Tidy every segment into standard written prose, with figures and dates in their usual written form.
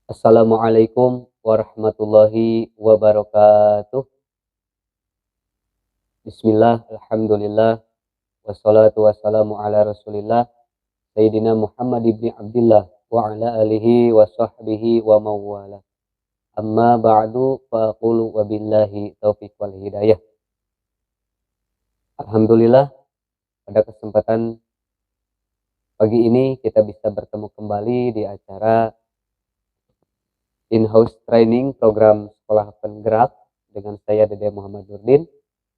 Assalamualaikum warahmatullahi wabarakatuh. Bismillah, alhamdulillah, wassalatu wassalamu ala rasulillah, Sayyidina Muhammad ibn Abdullah, wa ala alihi wa sahbihi wa mawala. Amma ba'du, faqulu wabillahi taufiq wal hidayah. Alhamdulillah, pada kesempatan pagi ini kita bisa bertemu kembali di acara in-house training program sekolah penggerak dengan saya Dede Muhammad Nurdin.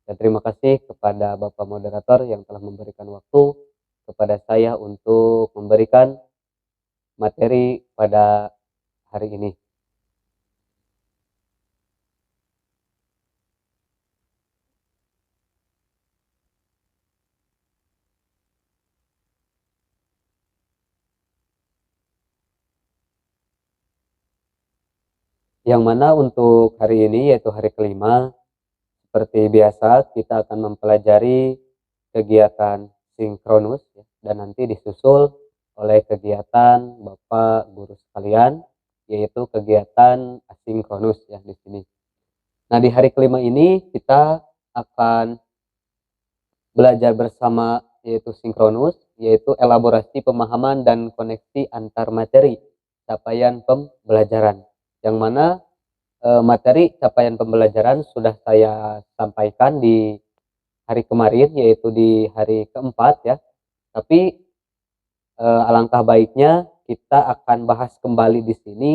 Dan terima kasih kepada Bapak Moderator yang telah memberikan waktu kepada saya untuk memberikan materi pada hari ini. Yang mana untuk hari ini yaitu hari kelima, seperti biasa kita akan mempelajari kegiatan sinkronus ya, dan nanti disusul oleh kegiatan Bapak Guru sekalian, yaitu kegiatan asinkronus ya di sini. Nah, di hari kelima ini kita akan belajar bersama yaitu sinkronus, yaitu elaborasi pemahaman dan koneksi antar materi capaian pembelajaran. Yang mana materi capaian pembelajaran sudah saya sampaikan di hari kemarin, yaitu di hari keempat ya. Tapi alangkah baiknya kita akan bahas kembali di sini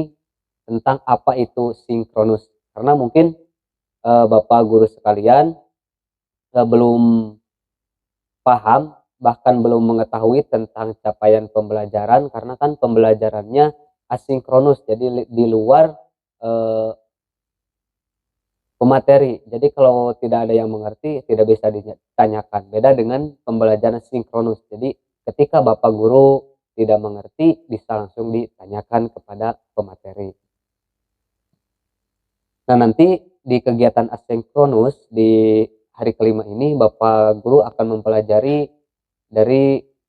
tentang apa itu sinkronus, karena mungkin Bapak Guru sekalian belum paham, bahkan belum mengetahui tentang capaian pembelajaran, karena kan pembelajarannya asinkronus, jadi di luar eh, pemateri. Jadi kalau tidak ada yang mengerti, tidak bisa ditanyakan. Beda dengan pembelajaran sinkronus. Jadi ketika Bapak Guru tidak mengerti, bisa langsung ditanyakan kepada pemateri. Nah, nanti di kegiatan asinkronus di hari kelima ini Bapak Guru akan mempelajari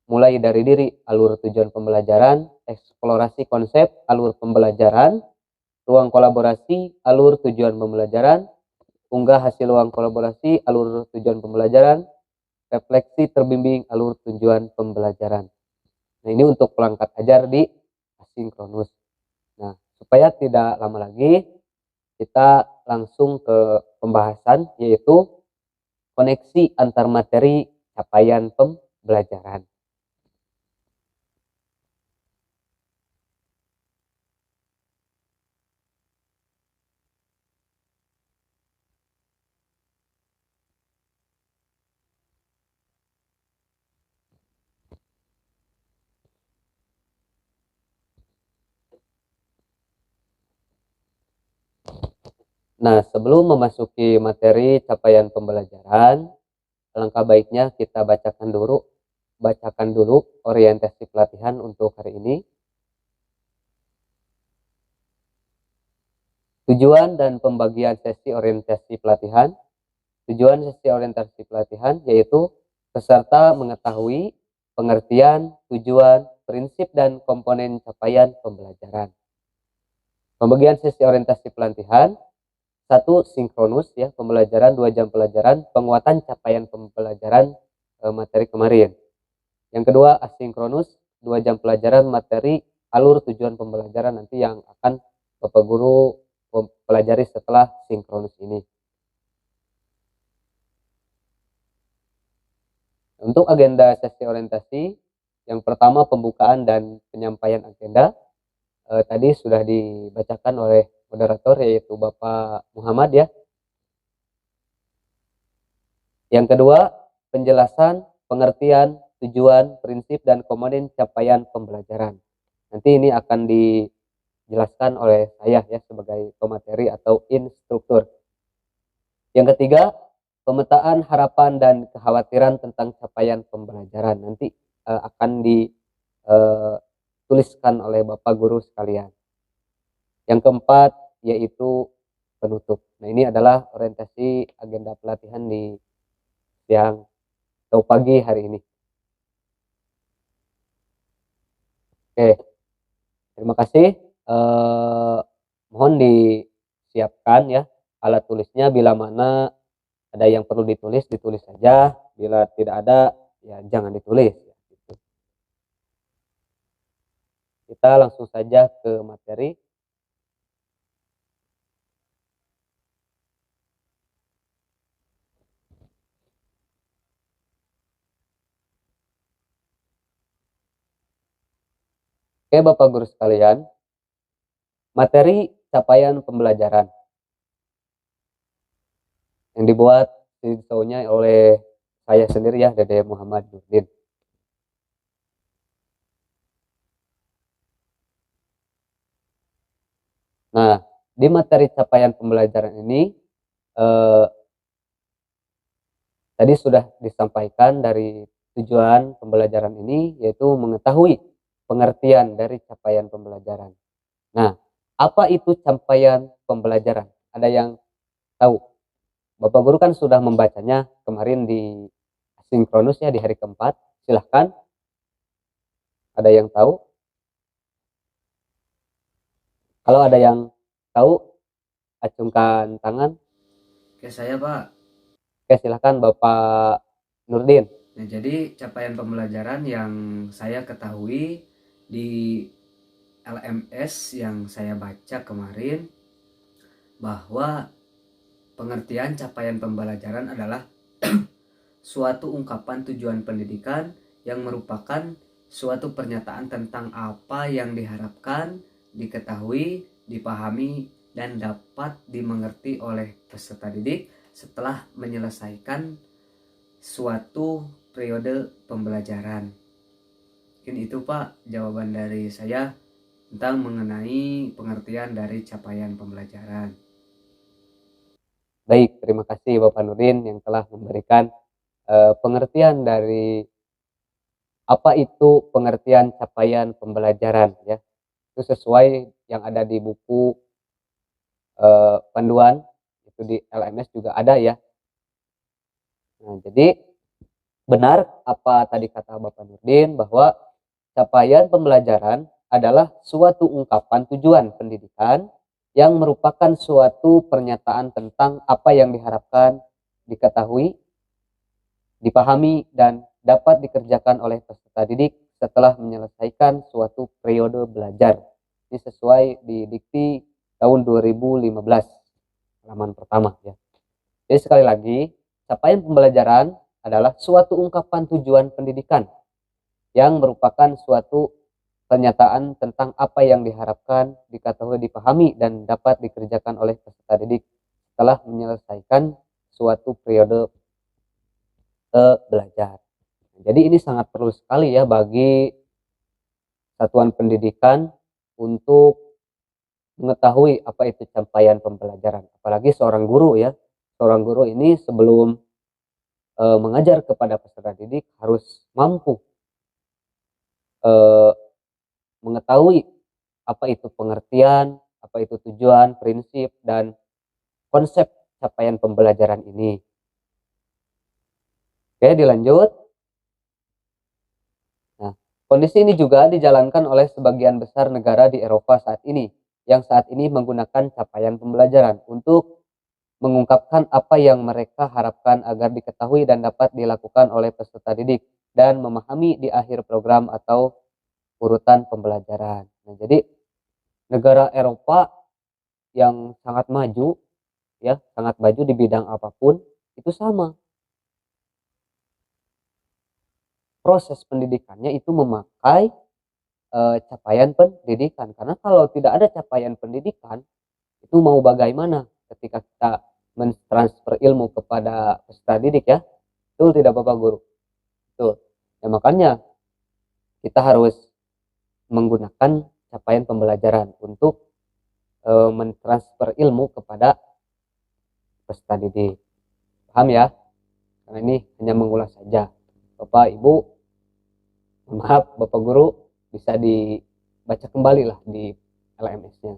mulai dari diri, alur tujuan pembelajaran, eksplorasi konsep, alur pembelajaran, ruang kolaborasi, alur tujuan pembelajaran, unggah hasil ruang kolaborasi, alur tujuan pembelajaran, refleksi terbimbing, alur tujuan pembelajaran. Nah, ini untuk pelengkap ajar di asinkronus. Nah, supaya tidak lama lagi, kita langsung ke pembahasan, yaitu koneksi antar materi capaian pembelajaran. Nah, sebelum memasuki materi capaian pembelajaran, alangkah baiknya kita bacakan dulu orientasi pelatihan untuk hari ini. Tujuan dan pembagian sesi orientasi pelatihan. Tujuan sesi orientasi pelatihan yaitu peserta mengetahui pengertian, tujuan, prinsip, dan komponen capaian pembelajaran. Pembagian sesi orientasi pelatihan. 1. Sinkronus ya, pembelajaran 2 jam pelajaran, penguatan capaian pembelajaran materi kemarin. Yang kedua, asinkronus 2 jam pelajaran materi alur tujuan pembelajaran nanti yang akan Bapak Guru pelajari setelah sinkronus ini. Untuk agenda sesi orientasi, yang pertama pembukaan dan penyampaian agenda. Tadi sudah dibacakan oleh moderator yaitu Bapak Muhammad ya. Yang kedua, penjelasan, pengertian, tujuan, prinsip, dan komponen capaian pembelajaran. Nanti ini akan dijelaskan oleh saya ya sebagai pemateri atau instruktur. Yang ketiga, pemetaan harapan dan kekhawatiran tentang capaian pembelajaran. Nanti akan dituliskan oleh Bapak Guru sekalian. Yang keempat, yaitu penutup. Nah, ini adalah orientasi agenda pelatihan di siang atau pagi hari ini. Oke, terima kasih. mohon disiapkan ya alat tulisnya, bila mana ada yang perlu ditulis, ditulis saja, bila tidak ada ya jangan ditulis ya, gitu. Kita langsung saja ke materi. Oke Bapak Guru sekalian, materi capaian pembelajaran yang dibuat siswanya oleh saya sendiri ya, Dede Muhammad Nurdin. Nah, di materi capaian pembelajaran ini eh, tadi sudah disampaikan dari tujuan pembelajaran ini, yaitu mengetahui pengertian dari capaian pembelajaran. Nah, apa itu capaian pembelajaran? Ada yang tahu? Bapak Guru kan sudah membacanya kemarin di sinkronus ya, di hari keempat. Silahkan, ada yang tahu? Kalau ada yang tahu, acungkan tangan. Oke, saya Pak. Oke, silahkan Bapak Nurdin. Nah, jadi capaian pembelajaran yang saya ketahui di LMS yang saya baca kemarin, bahwa pengertian capaian pembelajaran adalah suatu ungkapan tujuan pendidikan yang merupakan suatu pernyataan tentang apa yang diharapkan, diketahui, dipahami, dan dapat dimengerti oleh peserta didik setelah menyelesaikan suatu periode pembelajaran. Mungkin itu Pak jawaban dari saya tentang mengenai pengertian dari capaian pembelajaran. Baik, terima kasih Bapak Nurdin yang telah memberikan pengertian dari apa itu pengertian capaian pembelajaran ya. Itu sesuai yang ada di buku panduan, itu di LMS juga ada ya. Nah, jadi benar apa tadi kata Bapak Nurdin, bahwa capaian pembelajaran adalah suatu ungkapan tujuan pendidikan yang merupakan suatu pernyataan tentang apa yang diharapkan, diketahui, dipahami, dan dapat dikerjakan oleh peserta didik setelah menyelesaikan suatu periode belajar. Ini sesuai di dikti tahun 2015, halaman pertama ya. Jadi sekali lagi, capaian pembelajaran adalah suatu ungkapan tujuan pendidikan yang merupakan suatu pernyataan tentang apa yang diharapkan, diketahui, dipahami, dan dapat dikerjakan oleh peserta didik setelah menyelesaikan suatu periode belajar. Jadi ini sangat perlu sekali ya bagi satuan pendidikan untuk mengetahui apa itu capaian pembelajaran. Apalagi seorang guru ya. Seorang guru ini sebelum mengajar kepada peserta didik harus mampu eh, mengetahui apa itu pengertian, apa itu tujuan, prinsip, dan konsep capaian pembelajaran ini. Oke, dilanjut. Nah, kondisi ini juga dijalankan oleh sebagian besar negara di Eropa saat ini, yang saat ini menggunakan capaian pembelajaran untuk mengungkapkan apa yang mereka harapkan agar diketahui dan dapat dilakukan oleh peserta didik dan memahami di akhir program atau urutan pembelajaran. Nah, jadi negara Eropa yang sangat maju ya, sangat maju di bidang apapun, itu sama. Proses pendidikannya itu memakai capaian pendidikan, karena kalau tidak ada capaian pendidikan itu mau bagaimana ketika kita mentransfer ilmu kepada peserta didik ya. Betul tidak Bapak Guru? Betul. Ya, makanya kita harus menggunakan capaian pembelajaran untuk mentransfer ilmu kepada peserta didik. Paham ya? Karena ini hanya mengulas saja. Bapak Ibu, maaf Bapak Guru, bisa dibaca kembali lah di LMS-nya.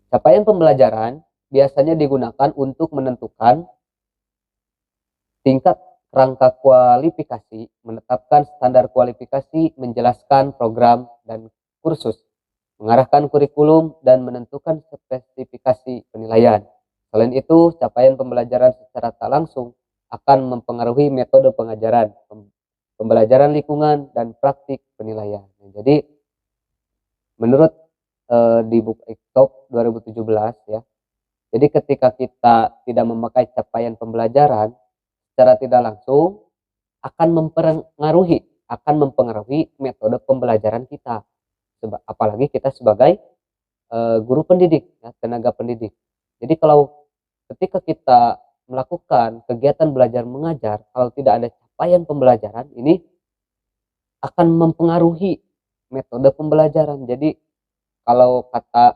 Capaian pembelajaran biasanya digunakan untuk menentukan tingkat rangka kualifikasi, menetapkan standar kualifikasi, menjelaskan program dan kursus. mengarahkan kurikulum, dan menentukan spesifikasi penilaian. Selain itu, capaian pembelajaran secara tak langsung akan mempengaruhi metode pengajaran, pembelajaran lingkungan, dan praktik penilaian. Jadi, menurut di buku Top 2017 ya, jadi ketika kita tidak memakai capaian pembelajaran secara tidak langsung akan mempengaruhi metode pembelajaran kita. Apalagi kita sebagai guru pendidik, ya, tenaga pendidik. Jadi kalau ketika kita melakukan kegiatan belajar mengajar, kalau tidak ada capaian pembelajaran, ini akan mempengaruhi metode pembelajaran. Jadi kalau kata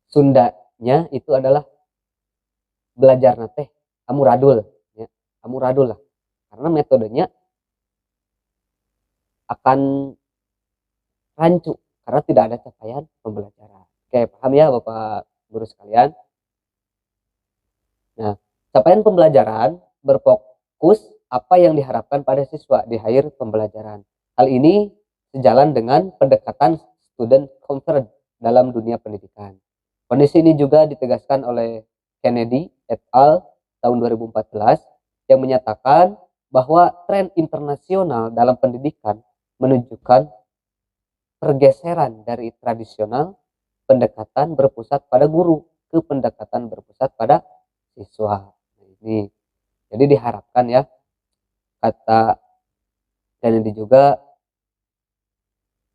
Sundanya itu adalah belajar teh amuradul, ya, amuradul lah. Karena metodenya akan rancu karena tidak ada capaian pembelajaran. Oke, paham ya Bapak Guru sekalian? Nah, capaian pembelajaran berfokus apa yang diharapkan pada siswa di akhir pembelajaran. Hal ini sejalan dengan pendekatan student conference dalam dunia pendidikan. Kondisi ini juga ditegaskan oleh Kennedy et al. Tahun 2014 yang menyatakan bahwa tren internasional dalam pendidikan menunjukkan pergeseran dari tradisional pendekatan berpusat pada guru ke pendekatan berpusat pada siswa. Ini jadi diharapkan ya, kata Kennedy juga,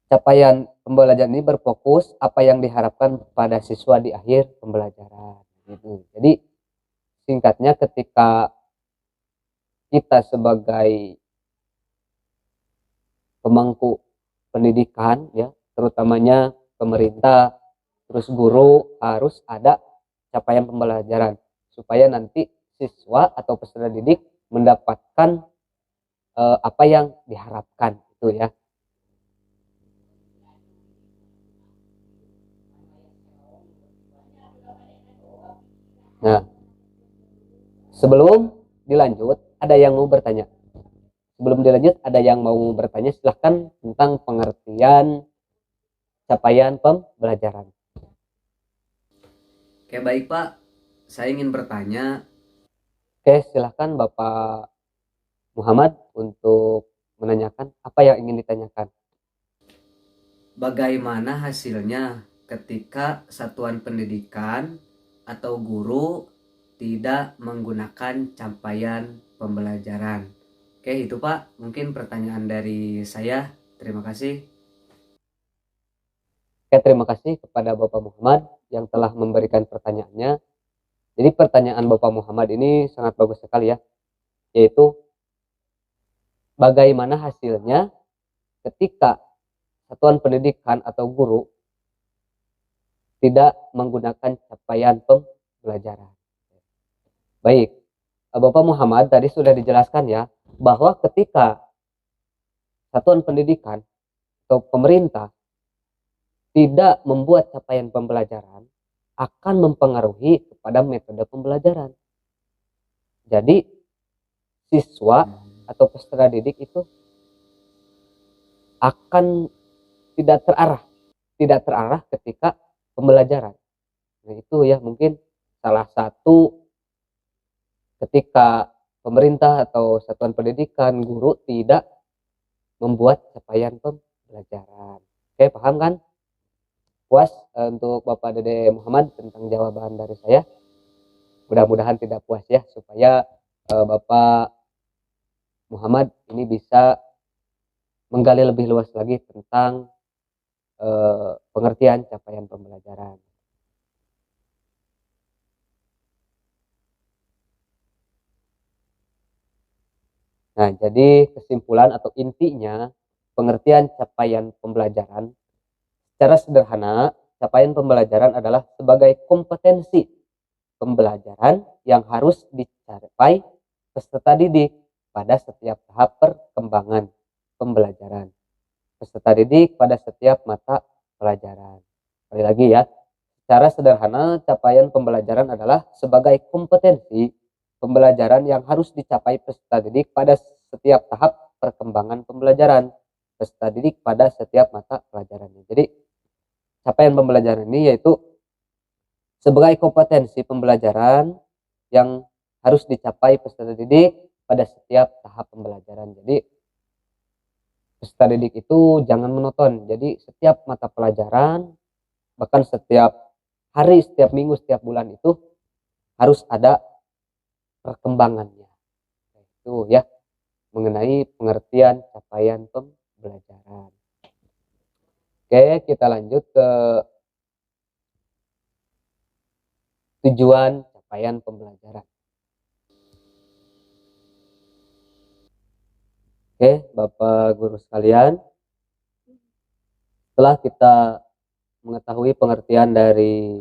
capaian pembelajaran ini berfokus apa yang diharapkan pada siswa di akhir pembelajaran. Gitu. Jadi singkatnya, ketika kita sebagai pemangku pendidikan ya, terutamanya pemerintah, terus guru, harus ada capaian pembelajaran supaya nanti siswa atau peserta didik mendapatkan apa yang diharapkan itu ya. Nah, sebelum dilanjut, ada yang mau bertanya? Sebelum dilanjut, ada yang mau bertanya? Silahkan tentang pengertian capaian pembelajaran. Oke, baik Pak. Saya ingin bertanya. Oke, silahkan Bapak Muhammad untuk menanyakan apa yang ingin ditanyakan. Bagaimana hasilnya ketika satuan pendidikan atau guru tidak menggunakan capaian pembelajaran? Oke, itu Pak. Mungkin pertanyaan dari saya. Terima kasih. Oke, terima kasih kepada Bapak Muhammad yang telah memberikan pertanyaannya. Jadi pertanyaan Bapak Muhammad ini sangat bagus sekali ya, yaitu bagaimana hasilnya ketika satuan pendidikan atau guru tidak menggunakan capaian pembelajaran. Baik, Bapak Muhammad tadi sudah dijelaskan ya, bahwa ketika satuan pendidikan atau pemerintah tidak membuat capaian pembelajaran, akan mempengaruhi kepada metode pembelajaran. Jadi siswa atau peserta didik itu akan tidak terarah ketika pembelajaran. Nah itu ya mungkin salah satu ketika pemerintah atau satuan pendidikan, guru tidak membuat capaian pembelajaran. Oke, paham kan? Puas untuk Bapak Dede Muhammad tentang jawaban dari saya? Mudah-mudahan tidak puas ya, supaya Bapak Muhammad ini bisa menggali lebih luas lagi tentang pengertian capaian pembelajaran. Nah, jadi kesimpulan atau intinya pengertian capaian pembelajaran secara sederhana, capaian pembelajaran adalah sebagai kompetensi pembelajaran yang harus dicapai peserta didik pada setiap tahap perkembangan pembelajaran peserta didik pada setiap mata pelajaran. Sekali lagi ya, secara sederhana capaian pembelajaran adalah sebagai kompetensi pembelajaran yang harus dicapai peserta didik pada setiap tahap perkembangan pembelajaran peserta didik pada setiap mata pelajarannya. Jadi capaian pembelajaran ini yaitu sebagai kompetensi pembelajaran yang harus dicapai peserta didik pada setiap tahap pembelajaran. Jadi peserta didik itu jangan monoton. Jadi setiap mata pelajaran, bahkan setiap hari, setiap minggu, setiap bulan itu harus ada perkembangannya. Itu ya mengenai pengertian capaian pembelajaran. Oke, kita lanjut ke tujuan capaian pembelajaran. Oke, Bapak Guru sekalian, setelah kita mengetahui pengertian dari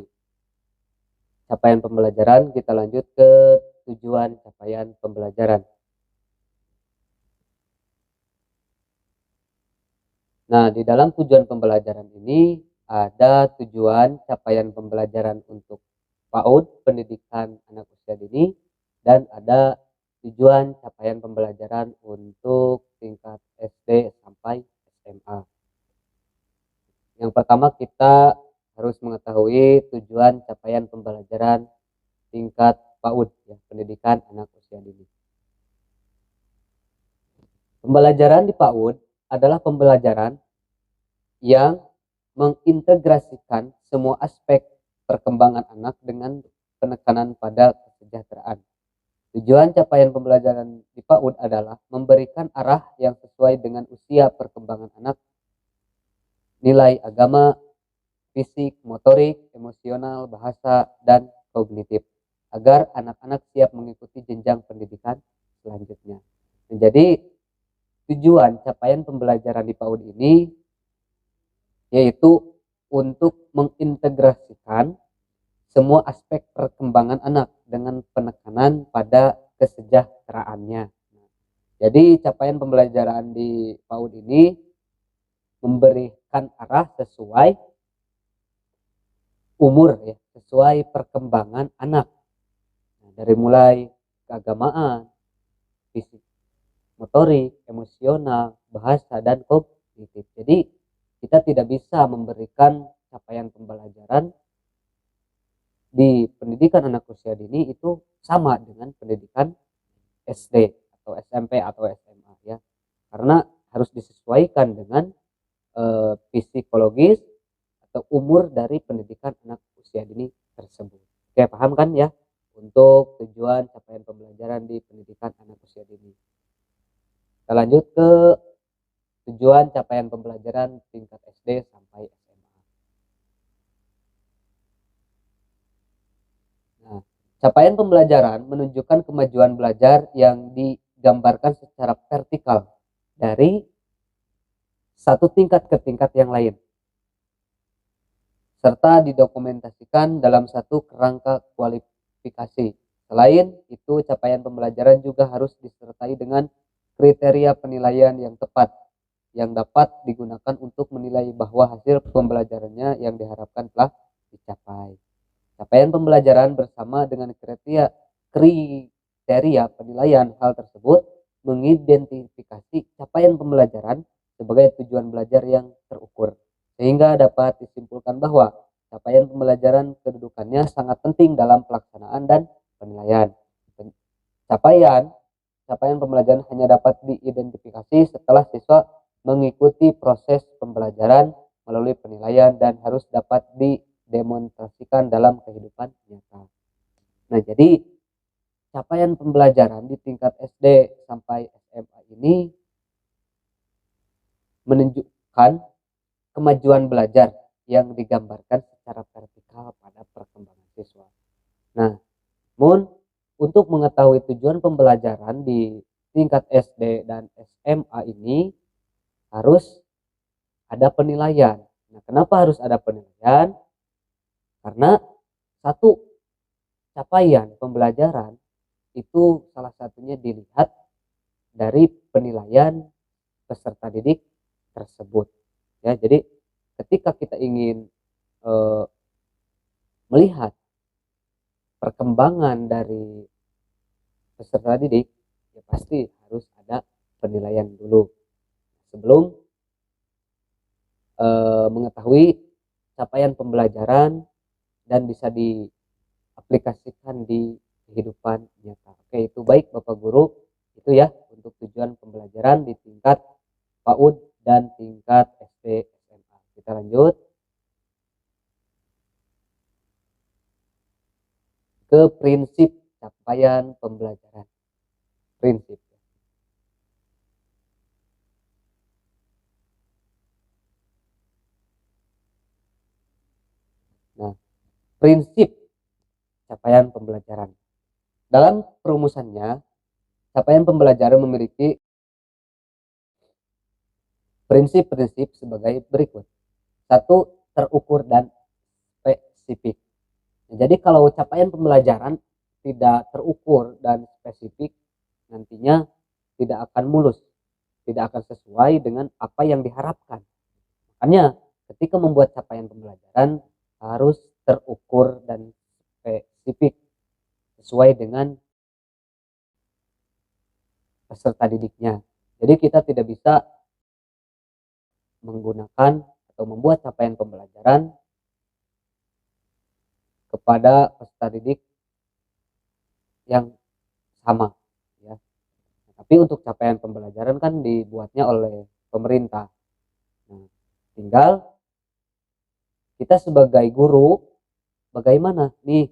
capaian pembelajaran, kita lanjut ke tujuan capaian pembelajaran. Nah, di dalam tujuan pembelajaran ini ada tujuan capaian pembelajaran untuk PAUD, pendidikan anak usia dini, dan ada tujuan capaian pembelajaran untuk tingkat SD sampai SMA. Yang pertama kita harus mengetahui tujuan capaian pembelajaran tingkat PAUD, ya, pendidikan anak usia dini. Pembelajaran di PAUD adalah pembelajaran yang mengintegrasikan semua aspek perkembangan anak dengan penekanan pada kesejahteraan. Tujuan capaian pembelajaran di PAUD adalah memberikan arah yang sesuai dengan usia perkembangan anak, nilai agama, fisik, motorik, emosional, bahasa, dan kognitif, agar anak-anak siap mengikuti jenjang pendidikan selanjutnya. Jadi tujuan capaian pembelajaran di PAUD ini yaitu untuk mengintegrasikan semua aspek perkembangan anak dengan penekanan pada kesejahteraannya. Jadi capaian pembelajaran di PAUD ini memberikan arah sesuai umur, ya, sesuai perkembangan anak. Nah, dari mulai keagamaan, fisik, motorik, emosional, bahasa, dan kognitif. Jadi kita tidak bisa memberikan capaian pembelajaran di pendidikan anak usia dini itu sama dengan pendidikan SD atau SMP atau SMA, ya, karena harus disesuaikan dengan psikologis atau umur dari pendidikan anak usia dini tersebut. Oke, paham kan ya untuk tujuan capaian pembelajaran di pendidikan anak usia dini. Kita lanjut ke tujuan capaian pembelajaran tingkat SD sampai SMA. Nah, capaian pembelajaran menunjukkan kemajuan belajar yang digambarkan secara vertikal dari satu tingkat ke tingkat yang lain, serta didokumentasikan dalam satu kerangka kualifikasi. Selain itu, capaian pembelajaran juga harus disertai dengan kriteria penilaian yang tepat, yang dapat digunakan untuk menilai bahwa hasil pembelajarannya yang diharapkan telah dicapai. Capaian pembelajaran bersama dengan kriteria penilaian hal tersebut mengidentifikasi capaian pembelajaran sebagai tujuan belajar yang terukur, sehingga dapat disimpulkan bahwa capaian pembelajaran kedudukannya sangat penting dalam pelaksanaan dan penilaian. Capaian pembelajaran hanya dapat diidentifikasi setelah siswa mengikuti proses pembelajaran melalui penilaian dan harus dapat didemonstrasikan dalam kehidupan nyata. Nah, jadi capaian pembelajaran di tingkat SD sampai SMA ini menunjukkan kemajuan belajar yang digambarkan secara vertikal pada perkembangan siswa. Nah, untuk mengetahui tujuan pembelajaran di tingkat SD dan SMA ini harus ada penilaian. Nah, kenapa harus ada penilaian? Karena satu capaian pembelajaran itu salah satunya dilihat dari penilaian peserta didik tersebut, ya. Jadi ketika kita ingin melihat perkembangan dari peserta didik, ya pasti harus ada penilaian dulu sebelum mengetahui capaian pembelajaran dan bisa diaplikasikan di kehidupan nyata. Oke, itu baik Bapak Guru. Itu ya untuk tujuan pembelajaran di tingkat PAUD dan tingkat SD SMA. Kita lanjut ke prinsip capaian pembelajaran. Prinsip. Nah, prinsip capaian pembelajaran. Dalam perumusannya, capaian pembelajaran memiliki prinsip-prinsip sebagai berikut. Satu, terukur dan spesifik. Jadi kalau capaian pembelajaran tidak terukur dan spesifik, nantinya tidak akan mulus, tidak akan sesuai dengan apa yang diharapkan. Makanya ketika membuat capaian pembelajaran harus terukur dan spesifik sesuai dengan peserta didiknya. Jadi kita tidak bisa menggunakan atau membuat capaian pembelajaran kepada peserta didik yang sama, ya. Tapi untuk capaian pembelajaran kan dibuatnya oleh pemerintah. Nah, tinggal kita sebagai guru bagaimana nih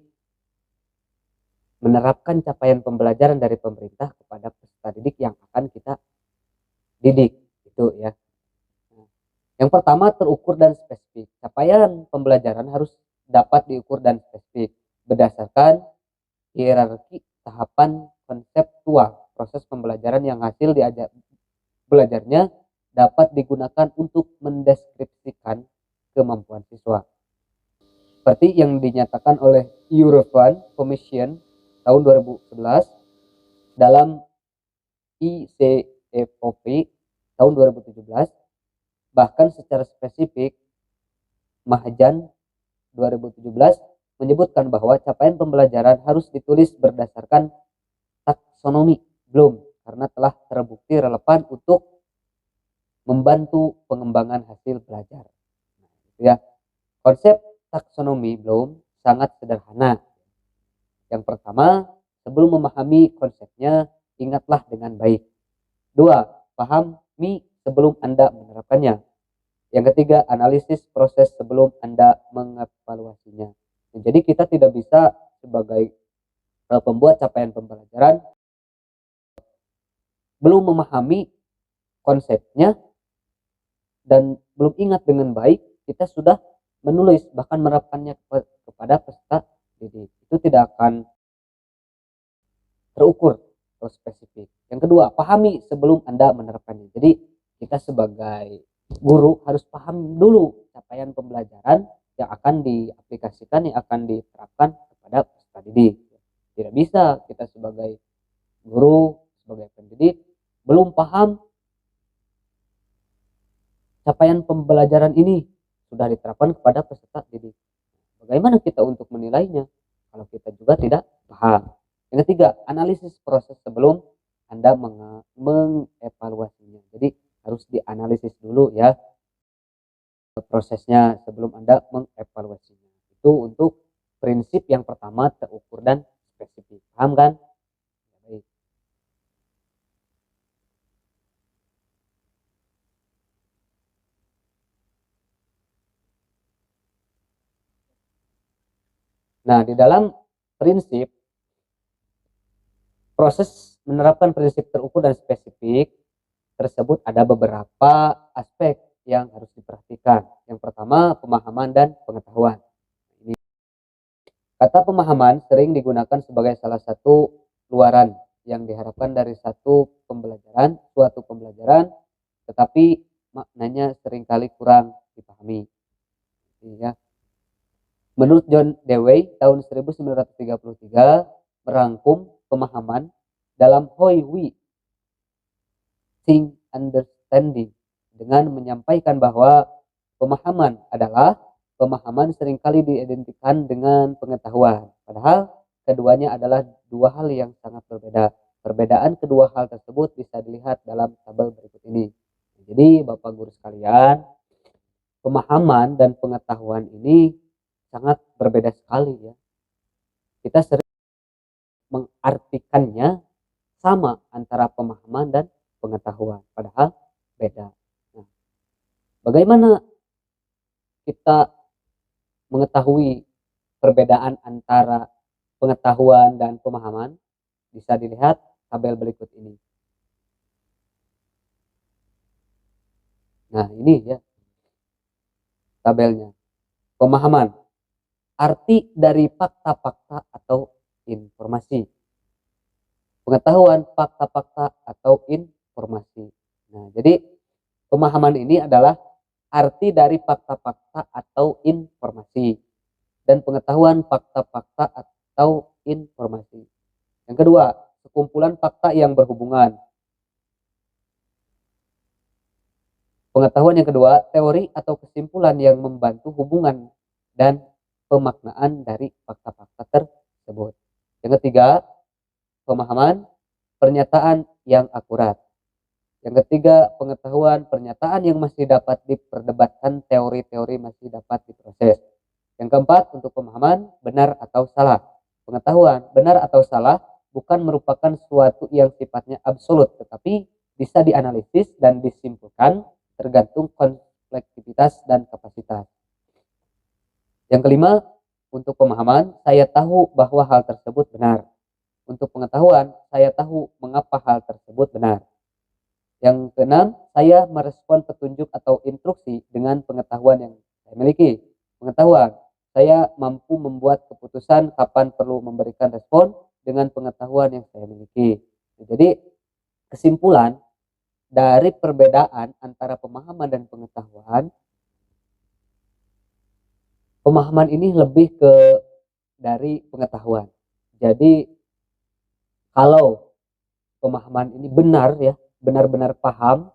menerapkan capaian pembelajaran dari pemerintah kepada peserta didik yang akan kita didik, itu ya. Nah, yang pertama terukur dan spesifik. Capaian pembelajaran harus dapat diukur dan spesifik berdasarkan hierarki tahapan konseptual proses pembelajaran yang hasil belajarnya dapat digunakan untuk mendeskripsikan kemampuan siswa. Seperti yang dinyatakan oleh European Commission tahun 2011 dalam ICFOP tahun 2017, bahkan secara spesifik Mahajan 2017 menyebutkan bahwa capaian pembelajaran harus ditulis berdasarkan taksonomi Bloom karena telah terbukti relevan untuk membantu pengembangan hasil belajar. Nah, itu ya. Konsep taksonomi Bloom sangat sederhana. Yang pertama, sebelum memahami konsepnya, ingatlah dengan baik. Dua, pahami sebelum Anda menerapkannya. Yang ketiga, analisis proses sebelum Anda mengevaluasinya. Jadi kita tidak bisa sebagai pembuat capaian pembelajaran belum memahami konsepnya dan belum ingat dengan baik, kita sudah menulis bahkan menerapkannya kepada peserta didik. Itu tidak akan terukur atau spesifik. Yang kedua, pahami sebelum Anda menerapkannya. Jadi kita sebagai guru harus paham dulu capaian pembelajaran yang akan diaplikasikan, yang akan diterapkan kepada peserta didik. Tidak bisa kita sebagai guru, sebagai pendidik belum paham capaian pembelajaran ini sudah diterapkan kepada peserta didik. Bagaimana kita untuk menilainya kalau kita juga tidak paham? Yang ketiga, analisis proses sebelum Anda mengevaluasinya. Jadi harus dianalisis dulu ya prosesnya sebelum Anda mengevaluasinya. Itu untuk prinsip yang pertama, terukur dan spesifik. Paham kan? Baik. Nah, di dalam prinsip proses menerapkan prinsip terukur dan spesifik tersebut ada beberapa aspek yang harus diperhatikan. Yang pertama, pemahaman dan pengetahuan. Ini kata pemahaman sering digunakan sebagai salah satu luaran yang diharapkan dari suatu pembelajaran, tetapi maknanya seringkali kurang dipahami. Ya. Menurut John Dewey tahun 1933 merangkum pemahaman dalam How We Think Understanding dengan menyampaikan bahwa pemahaman adalah pemahaman seringkali diidentikan dengan pengetahuan, padahal keduanya adalah dua hal yang sangat berbeda. Perbedaan kedua hal tersebut bisa dilihat dalam tabel berikut ini. Jadi Bapak Guru sekalian, pemahaman dan pengetahuan ini sangat berbeda sekali ya. Kita sering mengartikannya sama antara pemahaman dan pengetahuan, padahal beda. Nah, bagaimana kita mengetahui perbedaan antara pengetahuan dan pemahaman? Bisa dilihat tabel berikut ini. Nah, ini ya tabelnya. Pemahaman, arti dari fakta-fakta atau informasi. Pengetahuan, fakta-fakta atau informasi. Nah, jadi pemahaman ini adalah arti dari fakta-fakta atau informasi, dan pengetahuan fakta-fakta atau informasi. Yang kedua, sekumpulan fakta yang berhubungan. Pengetahuan yang kedua, teori atau kesimpulan yang membantu hubungan dan pemaknaan dari fakta-fakta tersebut. Yang ketiga, pemahaman, pernyataan yang akurat. Yang ketiga, pengetahuan, pernyataan yang masih dapat diperdebatkan, teori-teori masih dapat diproses. Yang keempat, untuk pemahaman, benar atau salah. Pengetahuan, benar atau salah, bukan merupakan suatu yang sifatnya absolut, tetapi bisa dianalisis dan disimpulkan tergantung kompleksitas dan kapasitas. Yang kelima, untuk pemahaman, saya tahu bahwa hal tersebut benar. Untuk pengetahuan, saya tahu mengapa hal tersebut benar. Yang keenam, saya merespon petunjuk atau instruksi dengan pengetahuan yang saya miliki. Pengetahuan, saya mampu membuat keputusan kapan perlu memberikan respon dengan pengetahuan yang saya miliki. Jadi, kesimpulan dari perbedaan antara pemahaman dan pengetahuan, pemahaman ini lebih ke dari pengetahuan. Jadi kalau pemahaman ini benar ya, benar-benar paham,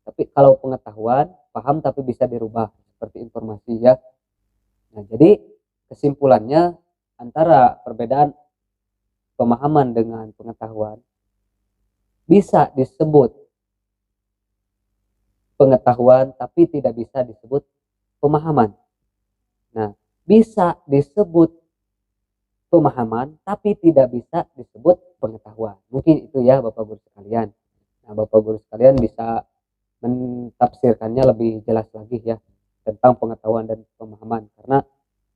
tapi kalau pengetahuan paham tapi bisa dirubah seperti informasi ya. Nah, jadi kesimpulannya antara perbedaan pemahaman dengan pengetahuan bisa disebut pengetahuan tapi tidak bisa disebut pemahaman. Nah, bisa disebut pemahaman tapi tidak bisa disebut pengetahuan. Mungkin itu ya Bapak Guru sekalian. Nah, Bapak Guru sekalian bisa mentafsirkannya lebih jelas lagi ya tentang pengetahuan dan pemahaman, karena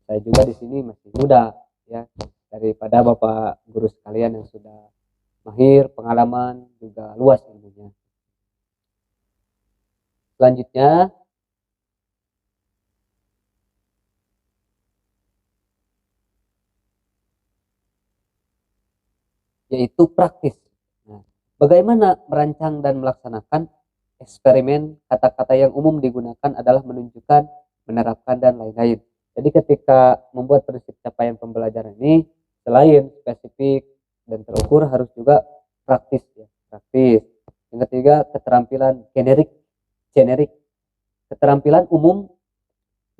saya juga di sini masih muda ya, daripada Bapak Guru sekalian yang sudah mahir, pengalaman juga luas ilmunya. Selanjutnya, yaitu praktis. Nah, bagaimana merancang dan melaksanakan eksperimen? Kata-kata yang umum digunakan adalah menunjukkan, menerapkan, dan lain-lain. Jadi ketika membuat prinsip capaian pembelajaran ini, selain spesifik dan terukur, harus juga praktis ya, praktis. Yang ketiga, keterampilan generik. Keterampilan umum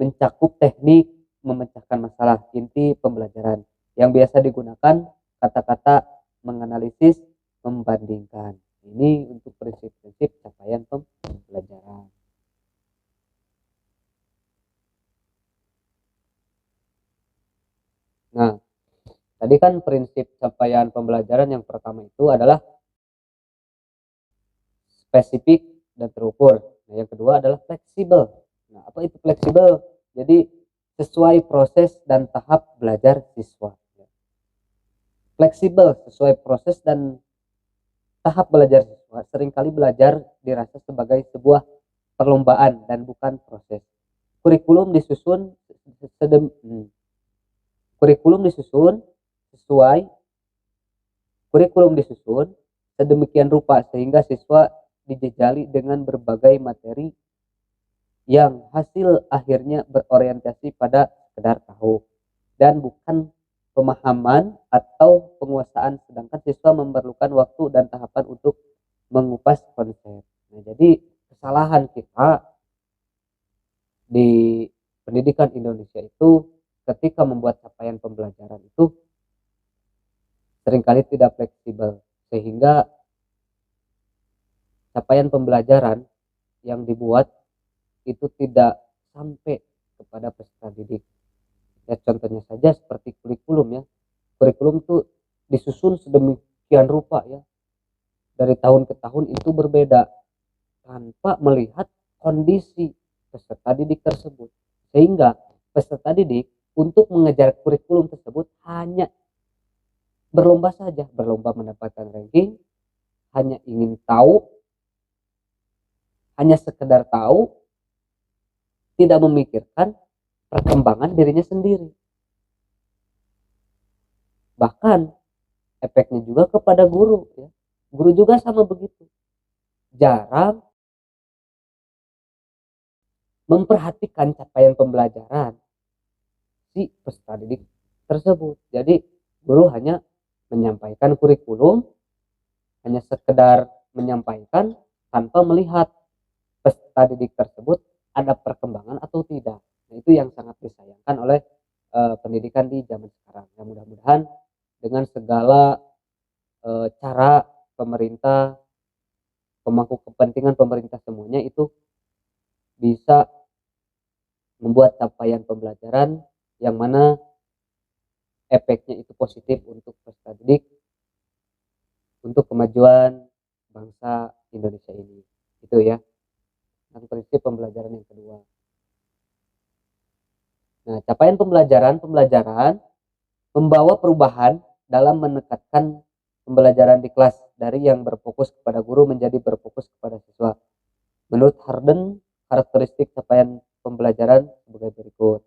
mencakup teknik memecahkan masalah, inti pembelajaran. Yang biasa digunakan kata-kata menganalisis, membandingkan. Ini untuk prinsip-prinsip capaian pembelajaran. Nah, tadi kan prinsip capaian pembelajaran yang pertama itu adalah spesifik dan terukur. Nah, yang kedua adalah fleksibel. Nah, apa itu fleksibel? Jadi sesuai proses dan tahap belajar siswa. Fleksibel sesuai proses dan tahap belajar siswa. Seringkali belajar dirasa sebagai sebuah perlombaan dan bukan proses. Kurikulum disusun kurikulum disusun sesuai kurikulum disusun sedemikian rupa sehingga siswa dijejali dengan berbagai materi yang hasil akhirnya berorientasi pada sekedar tahu dan bukan pemahaman atau penguasaan, sedangkan siswa memerlukan waktu dan tahapan untuk mengupas konsep. Nah, jadi kesalahan kita di pendidikan Indonesia itu ketika membuat capaian pembelajaran itu seringkali tidak fleksibel, sehingga capaian pembelajaran yang dibuat itu tidak sampai kepada peserta didik. Ya contohnya saja seperti kurikulum ya. Kurikulum tuh disusun sedemikian rupa ya. Dari tahun ke tahun itu berbeda tanpa melihat kondisi peserta didik tersebut. Sehingga peserta didik untuk mengejar kurikulum tersebut hanya berlomba saja, berlomba mendapatkan ranking, hanya ingin tahu, hanya sekedar tahu, tidak memikirkan perkembangan dirinya sendiri. Bahkan efeknya juga kepada guru ya. Guru juga sama begitu. Jarang memperhatikan capaian pembelajaran si peserta didik tersebut. Jadi guru hanya menyampaikan kurikulum, hanya sekedar menyampaikan tanpa melihat peserta didik tersebut ada perkembangan atau tidak. Nah, itu yang sangat disayangkan oleh pendidikan di zaman sekarang. Ya, mudah-mudahan dengan segala cara pemerintah, pemangku kepentingan pemerintah semuanya itu bisa membuat capaian pembelajaran yang mana efeknya itu positif untuk peserta didik, untuk kemajuan bangsa Indonesia ini. Itu ya, tentang prinsip pembelajaran yang kedua. Nah, capaian pembelajaran membawa perubahan dalam meningkatkan pembelajaran di kelas dari yang berfokus kepada guru menjadi berfokus kepada siswa. Menurut Harden, karakteristik capaian pembelajaran sebagai berikut.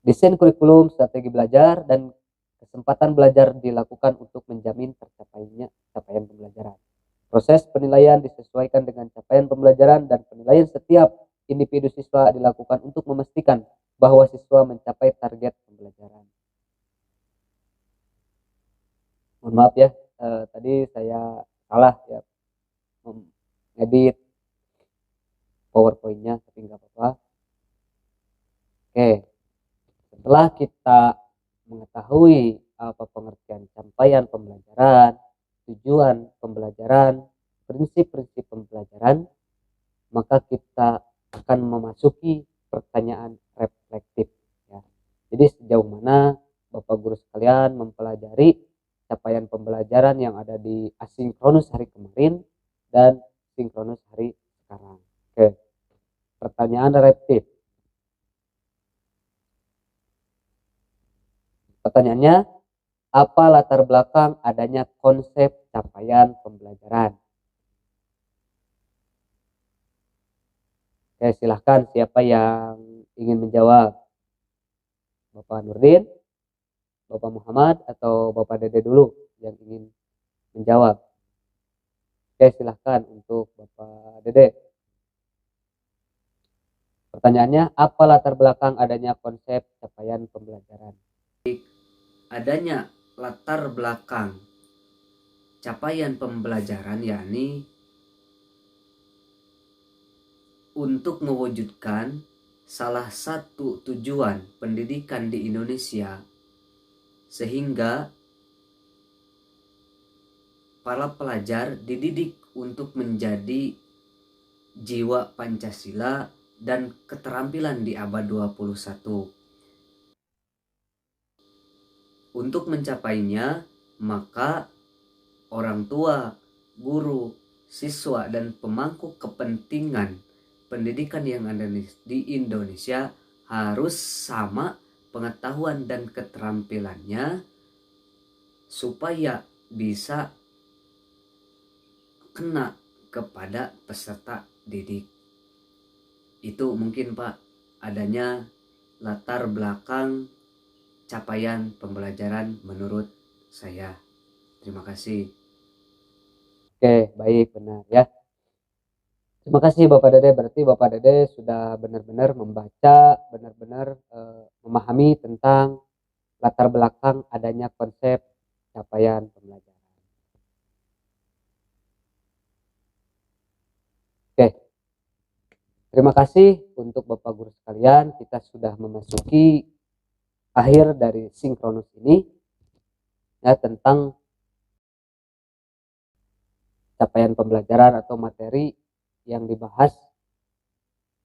Desain kurikulum, strategi belajar, dan kesempatan belajar dilakukan untuk menjamin tercapainya capaian pembelajaran. Proses penilaian disesuaikan dengan capaian pembelajaran dan penilaian setiap individu siswa dilakukan untuk memastikan bahwa siswa mencapai target pembelajaran. Mohon maaf ya, tadi saya salah ya edit PowerPoint-nya, tapi nggak apa-apa. Oke, setelah kita mengetahui apa pengertian capaian pembelajaran, tujuan pembelajaran, prinsip-prinsip pembelajaran, maka kita akan memasuki pertanyaan reflektif ya. Jadi sejauh mana Bapak Guru sekalian mempelajari capaian pembelajaran yang ada di asinkronus hari kemarin dan sinkronus hari sekarang. Oke. Pertanyaan reflektif. Pertanyaannya, apa latar belakang adanya konsep capaian pembelajaran? Oke, silahkan siapa yang ingin menjawab? Bapak Nurdin, Bapak Muhammad, atau Bapak Dede dulu yang ingin menjawab? Oke, silahkan untuk Bapak Dede. Pertanyaannya, apa latar belakang adanya konsep capaian pembelajaran? Adanya latar belakang capaian pembelajaran yakni untuk mewujudkan salah satu tujuan pendidikan di Indonesia sehingga para pelajar dididik untuk menjadi jiwa Pancasila dan keterampilan di abad 21. Untuk mencapainya, maka orang tua, guru, siswa, dan pemangku kepentingan pendidikan yang ada di Indonesia harus sama pengetahuan dan keterampilannya supaya bisa kena kepada peserta didik. Itu mungkin Pak adanya latar belakang capaian pembelajaran menurut saya. Terima kasih. Oke, baik, benar ya. Terima kasih Bapak Dede, berarti Bapak Dede sudah benar-benar membaca, benar-benar memahami tentang latar belakang adanya konsep capaian pembelajaran. Oke, terima kasih untuk Bapak Guru sekalian, kita sudah memasuki akhir dari sinkronus ini ya, tentang capaian pembelajaran atau materi yang dibahas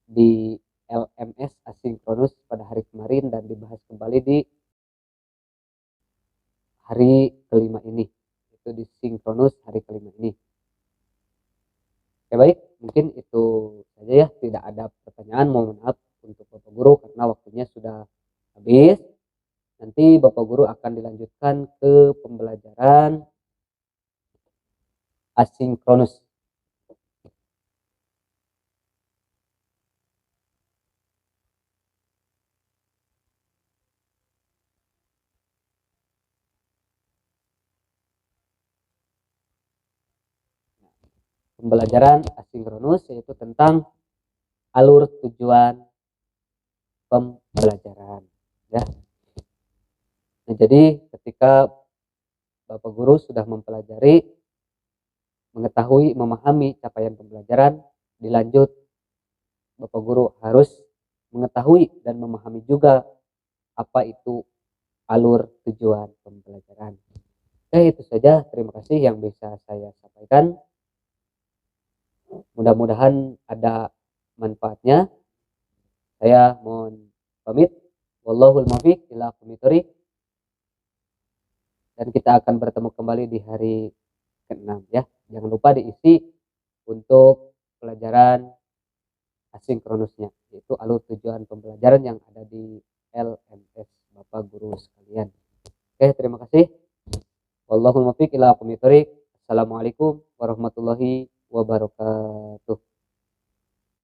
di LMS asinkronus pada hari kemarin dan dibahas kembali di hari kelima ini, itu di sinkronus hari kelima ini. Oke, baik, mungkin itu saja ya, tidak ada pertanyaan. Mohon maaf untuk Bapak Guru karena waktunya sudah habis. Nanti Bapak Guru akan dilanjutkan ke pembelajaran asinkronus. Pembelajaran asinkronus yaitu tentang alur tujuan pembelajaran ya. Nah, jadi ketika Bapak Guru sudah mempelajari, mengetahui, memahami capaian pembelajaran, dilanjut Bapak Guru harus mengetahui dan memahami juga apa itu alur tujuan pembelajaran. Oke, itu saja. Terima kasih yang bisa saya sampaikan. Mudah-mudahan ada manfaatnya. Saya mohon pamit. Wallahul muwaffiq ila aqwamit thoriq. Dan kita akan bertemu kembali di hari ke-6 ya. Jangan lupa diisi untuk pelajaran asinkronusnya, yaitu alur tujuan pembelajaran yang ada di LMS Bapak Guru sekalian. Oke, terima kasih. Wallahul muwaffiq ila aqwamit thoriq. Assalamualaikum warahmatullahi wabarakatuh.